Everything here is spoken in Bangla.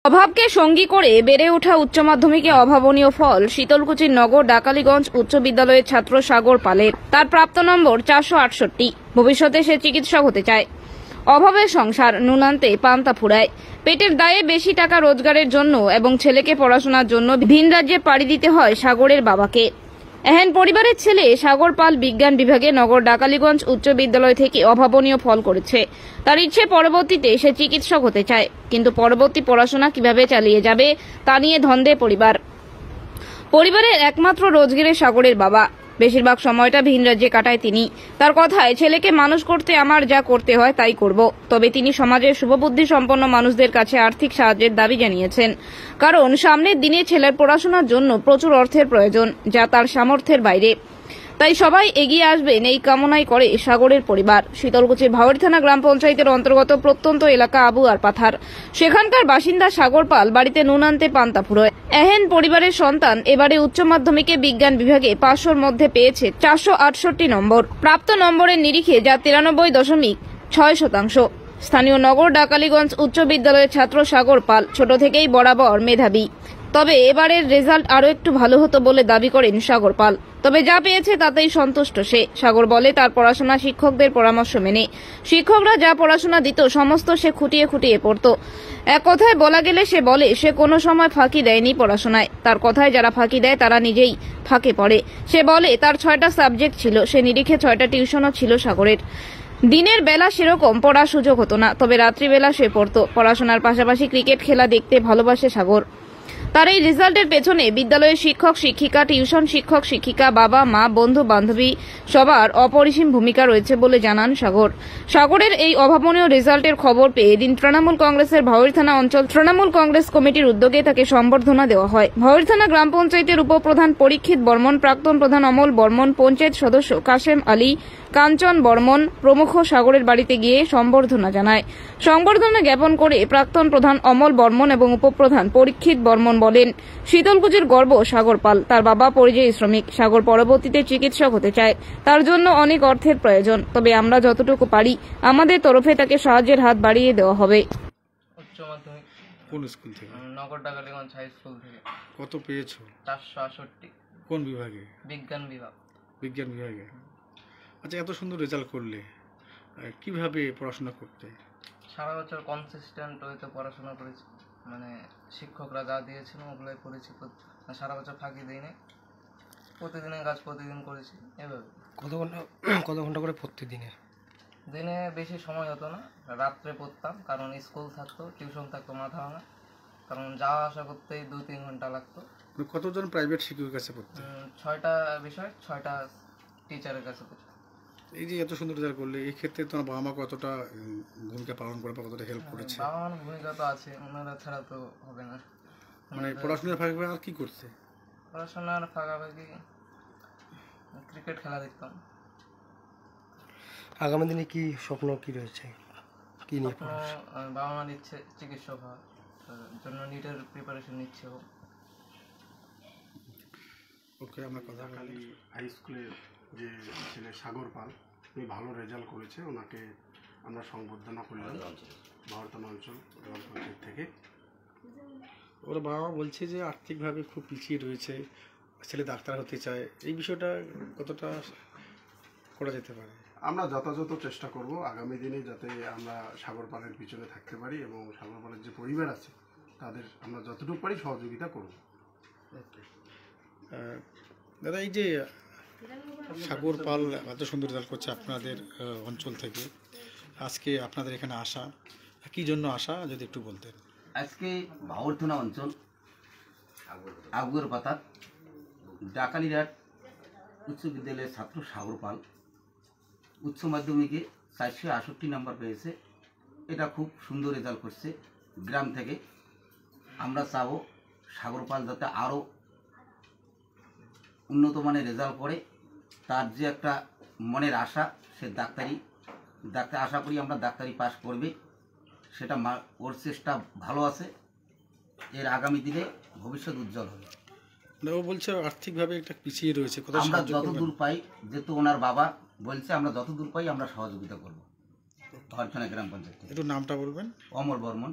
অভাবকে সঙ্গী করে বেড়ে ওঠা উচ্চ মাধ্যমিকে অভাবনীয় ফল শীতলকুচির নগর ডাকালীগঞ্জ উচ্চ বিদ্যালয়ের ছাত্র সাগর পালের। তার প্রাপ্ত নম্বর 468। ভবিষ্যতে সে চিকিৎসক হতে চায়। অভাবের সংসার, নুন আনতে পান্তা ফুরায়। পেটের দায়ে বেশি টাকা রোজগারের জন্য এবং ছেলেকে পড়াশোনার জন্য ভিন রাজ্যে পাড়ি দিতে হয় সাগরের বাবাকে। এহেন পরিবারের ছেলে সাগর পাল বিজ্ঞান বিভাগে নগর ডাকালীগঞ্জ উচ্চ বিদ্যালয় থেকে অভাবনীয় ফল করেছে। তার ইচ্ছে পরবর্তীতে সে চিকিৎসক হতে চায়, কিন্তু পরবর্তী পড়াশোনা কিভাবে চালিয়ে যাবে তা নিয়ে ধন্দে পরিবারের একমাত্র রোজগারের সাগরের বাবা। বেশিরভাগ সময়টা ভিন রাজ্যে কাটায় তিনি। তার কথায়, ছেলেকে মানুষ করতে আমার যা করতে হয় তাই করব। তবে তিনি সমাজের শুভবুদ্ধি সম্পন্ন মানুষদের কাছে আর্থিক সাহায্যের দাবি জানিয়েছেন, কারণ সামনের দিনে ছেলের পড়াশোনার জন্য প্রচুর অর্থের প্রয়োজন, যা তার সামর্থ্যের বাইরে। তাই সবাই এগিয়ে আসবেন এই কামনাই করে সাগরের পরিবার। শীতলকুচির ভাওয়ারি থানা গ্রাম পঞ্চায়েতের অন্তর্গত প্রত্যন্ত এলাকা আবু আর পাথার, সেখানকার বাসিন্দা সাগর পাল বাড়িতে নুন আনতে পান্তা ফুরোয়। এহেন পরিবারের সন্তান এবারে উচ্চ মাধ্যমিকে বিজ্ঞান বিভাগে 500-র মধ্যে পেয়েছে 468 নম্বর। প্রাপ্ত নম্বরের নিরিখে যা 93.6%। স্থানীয় নগর ডাকালীগঞ্জ উচ্চ বিদ্যালয়ের ছাত্র সাগর পাল ছোট থেকেই বরাবর মেধাবী। তবে এবারের রেজাল্ট আরও একটু ভালো হতো বলে দাবি করেন সাগর পাল। তবে যা পেয়েছে তাতেই সন্তুষ্ট সে। সাগর বলে, তার পড়াশোনা শিক্ষকদের পরামর্শ মেনে। শিক্ষকরা যা পড়াশোনা দিত সমস্ত সে খুঁটিয়ে খুঁটিয়ে পড়ত। এক কথায় বলা গেলে সে বলে, সে কোনো সময় ফাঁকি দেয়নি পড়াশোনায়। তার কথায়, যারা ফাঁকি দেয় তারা নিজেই ফাঁকে পড়ে। সে বলে, তার 6টা সাবজেক্ট ছিল, সে নিরিখে 6টা টিউশনও ছিল সাগরের। দিনের বেলা সেরকম পড়ার সুযোগ হতো না, তবে রাত্রিবেলা সে পড়ত। পড়াশোনার পাশাপাশি ক্রিকেট খেলা দেখতে ভালোবাসে সাগর। তার এই রেজাল্টের পেছনে বিদ্যালয়ের শিক্ষক শিক্ষিকা, টিউশন শিক্ষক শিক্ষিকা, বাবা মা, বন্ধু বান্ধবী সবার অপরিসীম ভূমিকা রয়েছে বলে জানান সাগর। সাগরের এই অভাবনীয় রেজাল্টের খবর পেয়ে এদিন তৃণমূল কংগ্রেসের ভাওয়ারি থানা অঞ্চল তৃণমূল কংগ্রেস কমিটির উদ্যোগে তাকে সম্বর্ধনা দেওয়া হয়। ভাওয়ারি থানা গ্রাম পঞ্চায়েতের উপপ্রধান পরীক্ষিত বর্মন, প্রাক্তন প্রধান অমল বর্মন, পঞ্চায়েত সদস্য কাশেম আলী, কাঞ্চন বর্মন প্রমুখ সাগরের বাড়িতে গিয়ে সম্বর্ধনা জানায়। সংবর্ধনা জ্ঞাপন করে প্রাক্তন প্রধান অমল বর্মন এবং উপপ্রধান পরীক্ষিত বর্মন বলেন, শীতলকুচির গর্ব সাগর পাল। তার বাবা পরিযায়ী শ্রমিক। সাগর পরবর্তীতে চিকিৎসক হতে চায়। তার জন্য অনেক অর্থের প্রয়োজন, তবে আমরা যতটুকু পারি আমাদের তরফে তাকে সাহায্যের হাত বাড়িয়ে দেওয়া হবে। উচ্চ মাধ্যমিক কোন স্কুল থেকে? নগর ডাকালীগঞ্জ হাই স্কুল থেকে। কত পেয়েছো? 468। কোন বিভাগে? বিজ্ঞান বিভাগ। বিজ্ঞান বিভাগে। আচ্ছা, এত সুন্দর রেজাল্ট করলে কিভাবে পড়াশোনা করতে? সারা বছর কনসিস্টেন্ট হয়তো পড়াশোনা করেছি, মানে শিক্ষকরা যা দিয়েছিল ওগুলোই পড়েছি। সারা বছর ফাঁকি দিইনি, প্রতিদিনের কাজ প্রতিদিন করেছি। এভাবে কত ঘন্টা করে প্রতিদিনে? দিনে বেশি সময় হতো না, রাত্রে পড়তাম, কারণ স্কুল থাকতো, টিউশন থাকতো, মাথা ভাঙা, কারণ যাওয়া আসা করতেই 2-3 ঘন্টা লাগতো। কতজন প্রাইভেট শিক্ষকের কাছে পড়তে? 6টা বিষয়, 6টা টিচারের কাছে পড়তাম। এই যে এত সুন্দর রেজাল্ট করলে, এই ক্ষেত্রে তোমার বাবা মা কতটা ভূমিকা পালন করে বা কতটা হেল্প করেছে? বাবা মার ভূমিকা তো আছে, ওনারা ছাড়া তো হবে না। মানে পড়াশোনার ফাঁকে আর কি করতে? পড়াশোনার ফাঁকাফাঁকি ক্রিকেট খেলা দেখতাম। আগামী দিনে কি স্বপ্ন কি রয়েছে? কি নিয়ে? বাবা মার ইচ্ছে চিকিৎসক হওয়ার জন্য নিটের প্রিপারেশন নিচ্ছে। ওকে, আমরা কথা বলি। হাই স্কুলের যে ছেলে সাগর পাল, উনি ভালো রেজাল্ট করেছে, ওনাকে আমরা সংবর্ধনা করলাম ভাওয়ারি থানা অঞ্চল গ্রাম পঞ্চায়েত থেকে। ওর বাবা মা বলছে যে আর্থিকভাবে খুব পিছিয়ে রয়েছে, ছেলে ডাক্তার হতে চায়। এই বিষয়টা কতটা করা যেতে পারে? আমরা যথাযথ চেষ্টা করব আগামী দিনে যাতে আমরা সাগর পালের পিছনে থাকতে পারি এবং সাগর পালের যে পরিবার আছে তাদের আমরা যতটুকু পারি সহযোগিতা করব। দাদা, এই যে সাগর পাল এত সুন্দর রেজাল্ট করছে আপনাদের অঞ্চল থেকে, আজকে আপনাদের এখানে আসা কী জন্য আসা যদি একটু বলতেন? আজকে ভাওয়ারি থানা অঞ্চল আগুয়ার পাতা ডাকালীঘাট উচ্চ বিদ্যালয়ের ছাত্র সাগর পাল উচ্চ মাধ্যমিকে 468 নাম্বার পেয়েছে। এটা খুব সুন্দর রেজাল্ট করছে। গ্রাম থেকে আমরা চাবো সাগর পাল যাতে আরও উন্নত মানের রেজাল্ট করে। তার যে একটা মনের আশা, সে ডাক্তার আশা করি আমরা ডাক্তারি পাস করবে, সেটা ওর চেষ্টা ভালো আছে। এর আগামী দিনে ভবিষ্যৎ উজ্জ্বল হবে। ও বলছে আর্থিকভাবে একটা পিছিয়ে রয়েছে, আমরা যতদূর পাই, যেহেতু ওনার বাবা বলছে আমরা যতদূর পাই আমরা সহযোগিতা করবো। ভাওয়ারি থানা গ্রাম পঞ্চায়েত। একটু নামটা বলবেন? অমল বর্মন।